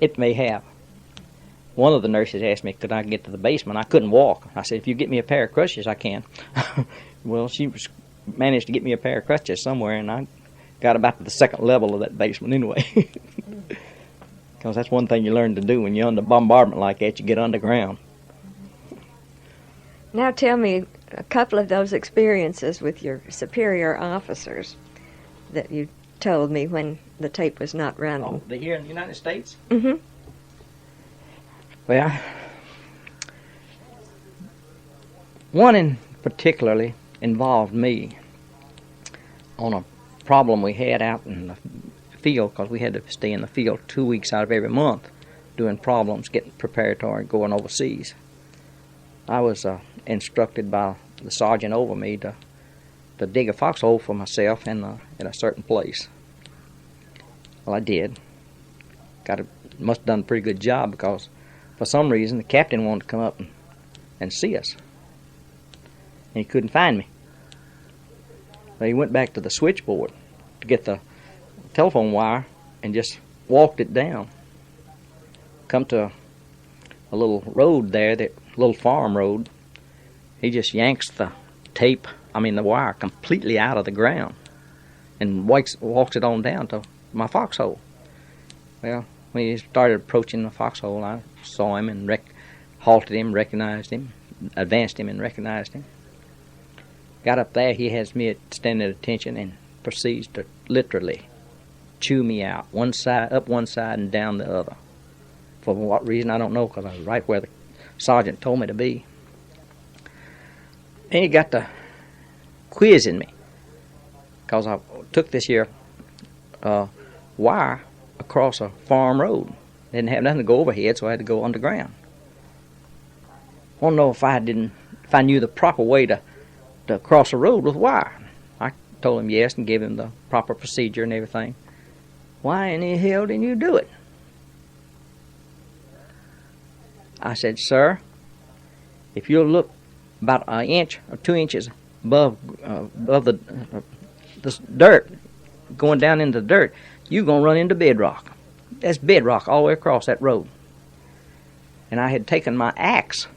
It may have. one of the nurses asked me, could I get to the basement? I couldn't walk. I said, if you get me a pair of crutches, I can. Well, managed to get me a pair of crutches somewhere, and I got about to the second level of that basement anyway. Because that's one thing you learn to do when you're under bombardment like that, you get underground. Now tell me a couple of those experiences with your superior officers that you told me when the tape was not running. Oh, they here in the United States? Mm-hmm. Well, one in particularly involved me on a problem we had out in the field, because we had to stay in the field 2 weeks out of every month doing problems, getting preparatory, going overseas. I was instructed by the sergeant over me to dig a foxhole for myself in a certain place. Well, I did. Must have done a pretty good job, because for some reason the captain wanted to come up and see us, and he couldn't find me. So he went back to the switchboard to get the telephone wire and just walked it down. Come to a little road there, that little farm road. He just yanks the wire completely out of the ground and walks it on down to my foxhole. Well, when he started approaching the foxhole, I saw him and halted him, recognized him, advanced him and recognized him. Got up there, he has me standing at attention and proceeds to literally chew me out, up one side and down the other. For what reason, I don't know, because I was right where the sergeant told me to be. And he got to quizzing me, because I took this here wire across a farm road. Didn't have nothing to go overhead, so I had to go underground. I don't know if I knew the proper way to cross a road with wire. I told him yes and gave him the proper procedure and everything. Why in the hell didn't you do it? I said, sir, if you'll look about an inch or 2 inches above the dirt, going down into the dirt, you're going to run into bedrock. There's bedrock all the way across that road. And I had taken my axe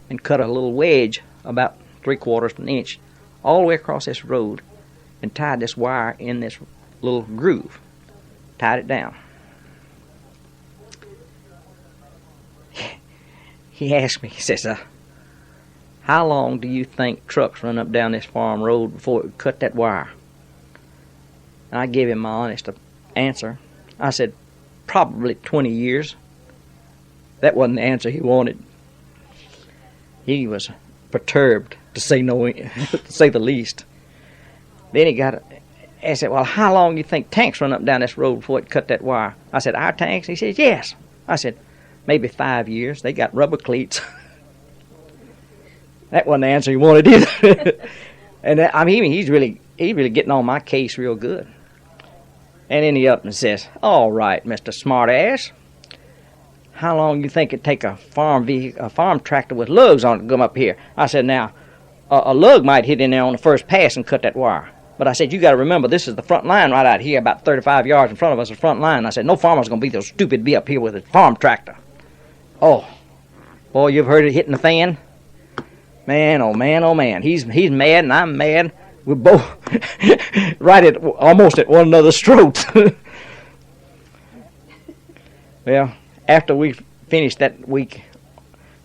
and cut a little wedge about 3/4 of an inch all the way across this road and tied this wire in this little groove. Tied it down. He asked me, he says, how long do you think trucks run up down this farm road before it would cut that wire? And I gave him my honest answer. I said, probably 20 years. That wasn't the answer he wanted. He was perturbed, to say the least. Then he I said, well, how long do you think tanks run up down this road before it cut that wire? I said, our tanks? He says, yes. I said, maybe 5 years. They got rubber cleats. That wasn't the answer he wanted either. And he's really getting on my case real good. And then he up and says, all right, Mr. Smartass, how long you think it'd take a farm tractor with lugs on it to come up here? I said, now, a lug might hit in there on the first pass and cut that wire. But I said, you got to remember, this is the front line right out here, about 35 yards in front of us, the front line. I said, no farmer's going to be so stupid to be up here with a farm tractor. Oh, boy, you've heard it hitting the fan? Man, oh man, oh man. He's mad and I'm mad. We're both almost at one another's throats. Well, after we finished that week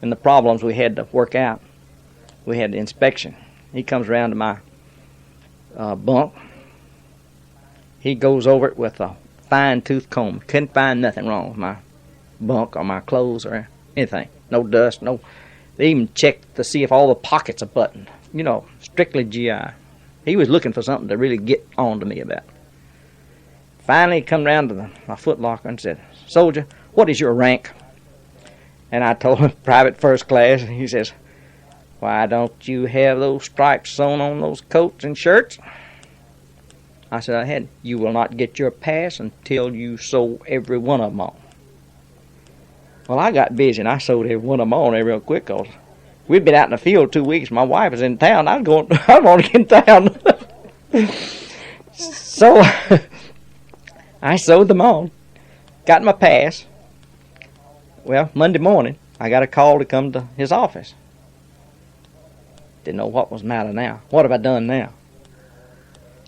and the problems we had to work out, we had the inspection. He comes around to my bunk. He goes over it with a fine-tooth comb. Couldn't find nothing wrong with my bunk or my clothes or anything. No dust, no. They even checked to see if all the pockets are buttoned. You know, strictly GI. He was looking for something to really get on to me about. Finally, he come round to my foot locker and said, soldier, what is your rank? And I told him, private first class. And he says, why don't you have those stripes sewn on those coats and shirts? I said, I had. You will not get your pass until you sew every one of them on. Well, I got busy and I sewed every one of them on there real quick, because we'd been out in the field 2 weeks. My wife was in town. I want to get in town. So I sewed them on, got my pass, Well, Monday morning, I got a call to come to his office. Didn't know what was the matter now. What have I done now?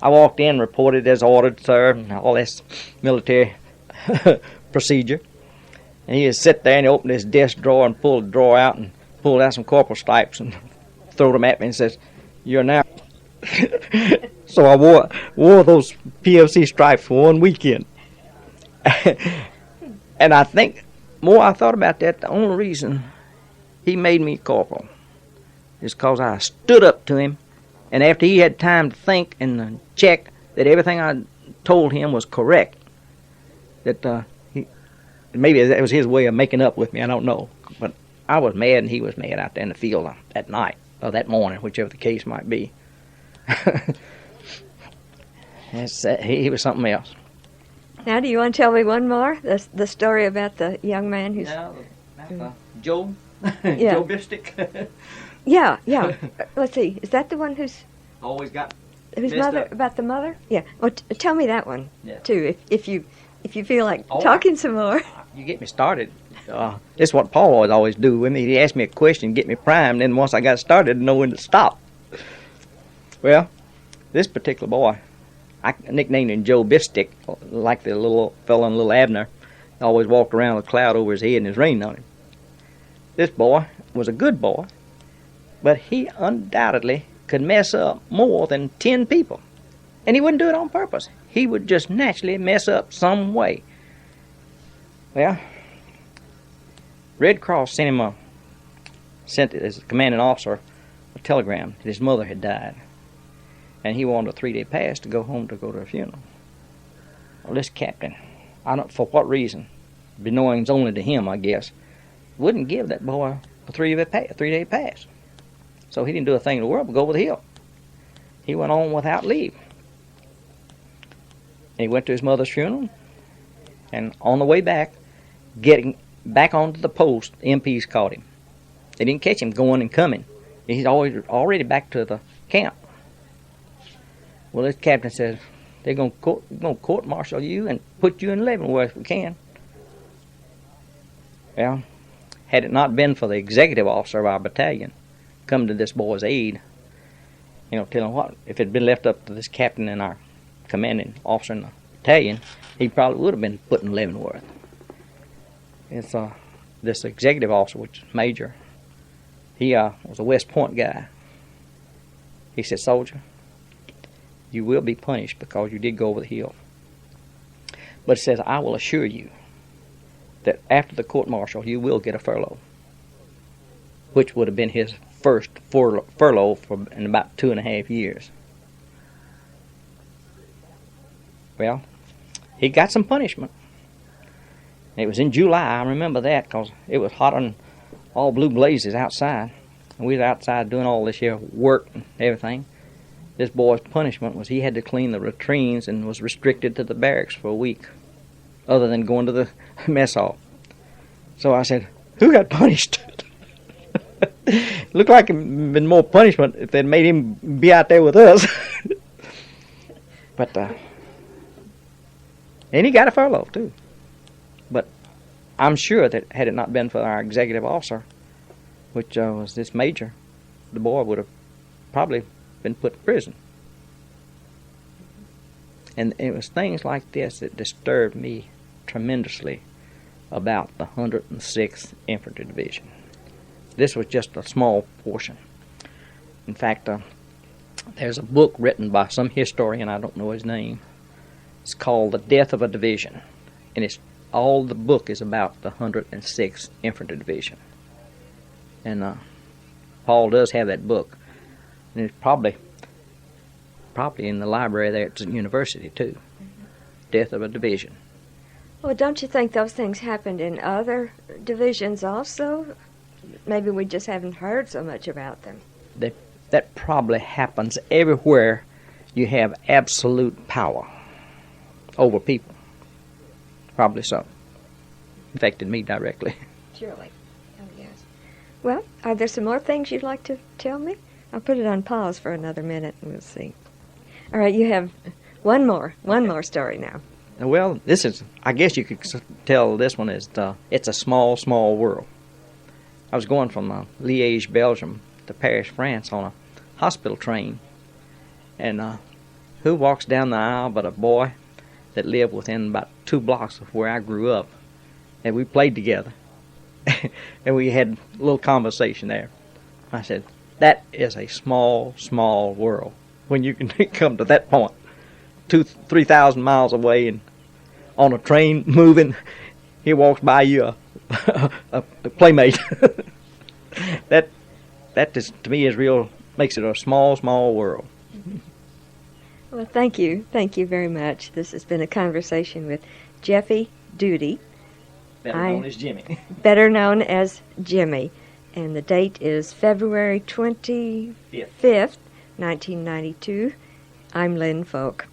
I walked in, reported as ordered, sir, and all this military procedure. And he just sit there and he opened his desk drawer and pulled the drawer out and pulled out some corporal stripes and threw them at me and says, "You're now." So I wore those PFC stripes for one weekend. And I think, more I thought about that, the only reason he made me corporal is because I stood up to him, and after he had time to think and check that everything I told him was correct, that maybe that was his way of making up with me, I don't know. But I was mad and he was mad out there in the field that night, or that morning, whichever the case might be. He was something else. Now, do you want to tell me one more? The story about the young man who's... Joe? Yeah. Joe Bifstick? Yeah. Let's see. Is that the one whose Always got mother, up. about the mother? Yeah. Well, tell me that one, Yeah. too, if you feel like talking some more. You get me started. This is what Paul would always do with me. He'd ask me a question, get me primed, then once I got started, I'd know when to stop. Well, this particular boy, I nicknamed him Joe Bifstick, like the little fellow in Little Abner. He always walked around with a cloud over his head and it was raining on him. This boy was a good boy, but he undoubtedly could mess up more than 10 people. And he wouldn't do it on purpose. He would just naturally mess up some way. Well, Red Cross sent as a commanding officer a telegram that his mother had died. And he wanted a 3-day pass to go home to go to a funeral. Well, this captain, I don't for what reason, belongs only to him, I guess, wouldn't give that boy a 3-day pass. So he didn't do a thing in the world but go over the hill. He went on without leave. And he went to his mother's funeral, and on the way back, getting back onto the post, the MPs caught him. They didn't catch him going and coming. He's already back to the camp. Well, this captain says, they're going to court-martial you and put you in Leavenworth if we can. Well, had it not been for the executive officer of our battalion come to this boy's aid, tell him what, if it had been left up to this captain and our commanding officer in the battalion, he probably would have been put in Leavenworth. It's this executive officer, which is Major, he was a West Point guy. He said, "Soldier, you will be punished because you did go over the hill. But it says, I will assure you that after the court-martial, you will get a furlough," which would have been his first furlough in about 2.5 years. Well, he got some punishment. It was in July, I remember that, because it was hot and all blue blazes outside. And we were outside doing all this here work and everything. This boy's punishment was he had to clean the latrines and was restricted to the barracks for a week, other than going to the mess hall. So I said, who got punished? It looked like it had been more punishment if they'd made him be out there with us. But, and he got a furlough too. But I'm sure that had it not been for our executive officer, which was this major, the boy would have probably been put in prison. And it was things like this that disturbed me tremendously about the 106th Infantry Division. This was just a small portion. In fact, there's a book written by some historian, I don't know his name. It's called The Death of a Division. And all the book is about the 106th Infantry Division. And Paul does have that book. And it's probably in the library there at the university, too. Death of a Division. Well, don't you think those things happened in other divisions also? Maybe we just haven't heard so much about them. That probably happens everywhere you have absolute power over people. Probably so. Affected me directly. Surely. Oh, yes. Well, are there some more things you'd like to tell me? I'll put it on pause for another minute and we'll see. All right, you have one more story now. Well, this is, I guess you could tell this one is, it's a small, small world. I was going from Liège, Belgium to Paris, France on a hospital train. And who walks down the aisle but a boy that lived within about 2 blocks of where I grew up. And we played together. And we had a little conversation there. I said, that is a small, small world. When you can come to that point, 3,000 miles away and on a train moving, he walks by you a playmate. that is, to me, is real, makes it a small, small world. Well, thank you. Thank you very much. This has been a conversation with Jeffie Duty. Better known as Jimmy. Better known as Jimmy. And the date is February 25th, 1992. I'm Lynn Folk.